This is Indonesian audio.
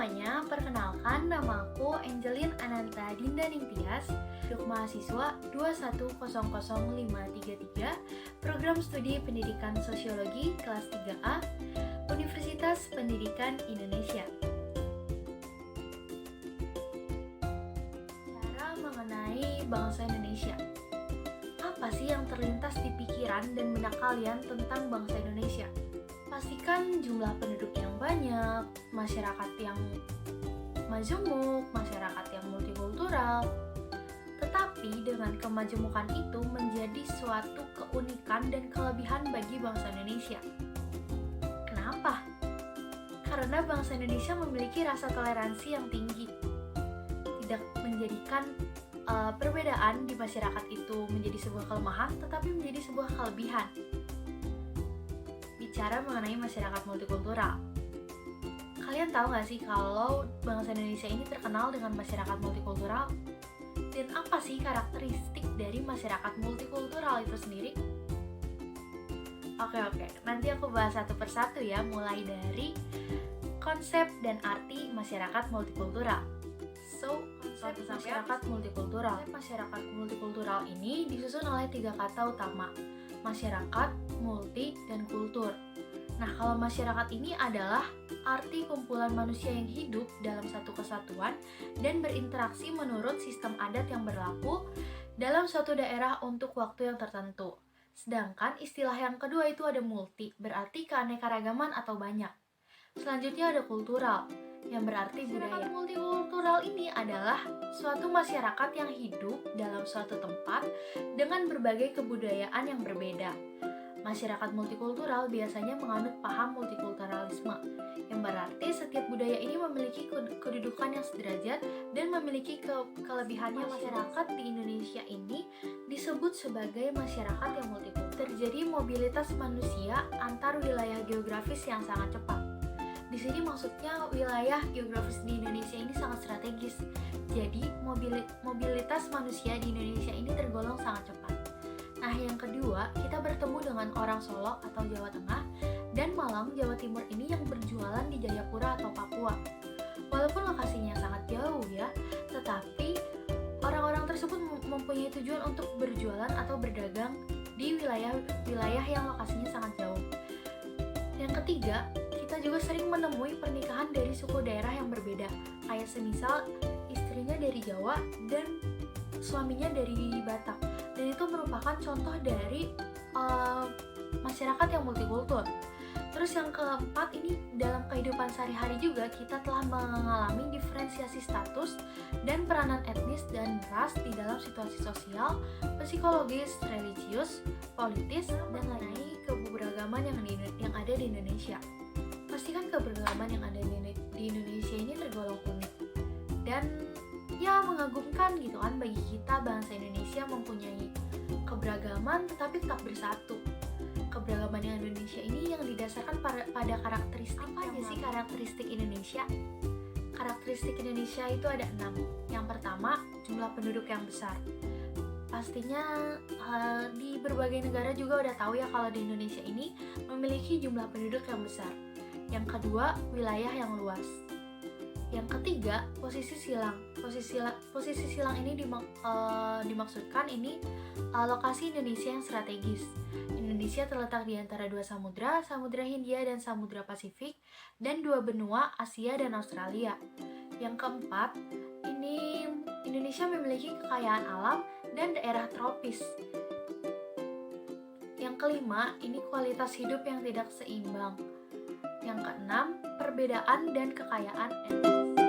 semuanya, perkenalkan nama aku Angelin Ananta Dinda Ningtyas, duduk mahasiswa 2100533, Program Studi Pendidikan Sosiologi kelas 3A, Universitas Pendidikan Indonesia. Cara mengenai bangsa Indonesia. Apa sih yang terlintas di pikiran dan benak kalian tentang bangsa Indonesia? Pastikan jumlah penduduk yang banyak, masyarakat yang majemuk, masyarakat yang multikultural. Tetapi dengan kemajemukan itu menjadi suatu keunikan dan kelebihan bagi bangsa Indonesia. Kenapa? Karena bangsa Indonesia memiliki rasa toleransi yang tinggi. Tidak menjadikan perbedaan di masyarakat itu menjadi sebuah kelemahan, tetapi menjadi sebuah kelebihan. Bicara mengenai masyarakat multikultural, kalian tahu gak sih kalau bangsa Indonesia ini terkenal dengan masyarakat multikultural? Dan apa sih karakteristik dari masyarakat multikultural itu sendiri? Oke, nanti aku bahas satu persatu ya, mulai dari konsep dan arti masyarakat multikultural. Konsep masyarakat multikultural. Konsep masyarakat multikultural ini disusun oleh 3 kata utama: masyarakat, multi, dan kultur. Nah, kalau masyarakat ini adalah arti kumpulan manusia yang hidup dalam satu kesatuan dan berinteraksi menurut sistem adat yang berlaku dalam suatu daerah untuk waktu yang tertentu. Sedangkan istilah yang kedua itu ada multi, berarti keanekaragaman atau banyak. Selanjutnya ada kultural, yang berarti budaya. Multikultural ini adalah suatu masyarakat yang hidup dalam suatu tempat dengan berbagai kebudayaan yang berbeda. Masyarakat multikultural biasanya menganut paham multikulturalisme, yang berarti setiap budaya ini memiliki kedudukan yang sederajat dan memiliki kelebihannya. Masyarakat di Indonesia ini disebut sebagai masyarakat yang multikultural. Terjadi mobilitas manusia antar wilayah geografis yang sangat cepat. Di sini maksudnya wilayah geografis di Indonesia ini sangat strategis. Jadi mobilitas manusia di Indonesia ini tergolong sangat cepat. Nah, yang kedua, kita bertemu dengan orang Solo atau Jawa Tengah dan Malang, Jawa Timur ini yang berjualan di Jayapura atau Papua. Walaupun lokasinya sangat jauh ya, tetapi orang-orang tersebut mempunyai tujuan untuk berjualan atau berdagang di wilayah yang lokasinya sangat jauh. Yang ketiga, kita juga sering menemui pernikahan dari suku daerah yang berbeda, kayak semisal istrinya dari Jawa dan suaminya dari Batak, dan itu merupakan contoh dari masyarakat yang multikultur. Terus yang keempat, ini dalam kehidupan sehari-hari juga kita telah mengalami diferensiasi status dan peranan etnis dan ras di dalam situasi sosial, psikologis, religius, politis, dan lain-lain keberagaman yang ada di Indonesia. Pastikan keberagaman yang ada di Indonesia ini tergolong unik dan ya mengagumkan gitu kan bagi kita. Bangsa Indonesia mempunyai keberagaman tetapi tetap bersatu. Keberagaman yang Indonesia ini yang didasarkan pada karakteristik. Apa aja sih karakteristik Indonesia? Karakteristik Indonesia itu ada 6. Yang pertama, jumlah penduduk yang besar. Pastinya di berbagai negara juga udah tahu ya kalau di Indonesia ini memiliki jumlah penduduk yang besar. Yang kedua, wilayah yang luas. Yang ketiga, posisi silang. Posisi silang ini dimaksudkan ini lokasi Indonesia yang strategis. Indonesia terletak di antara 2 samudra, Samudra Hindia dan Samudra Pasifik, dan 2 benua, Asia dan Australia. Yang keempat, ini Indonesia memiliki kekayaan alam dan daerah tropis. Yang kelima, ini kualitas hidup yang tidak seimbang. Yang keenam, perbedaan dan kekayaan etnis.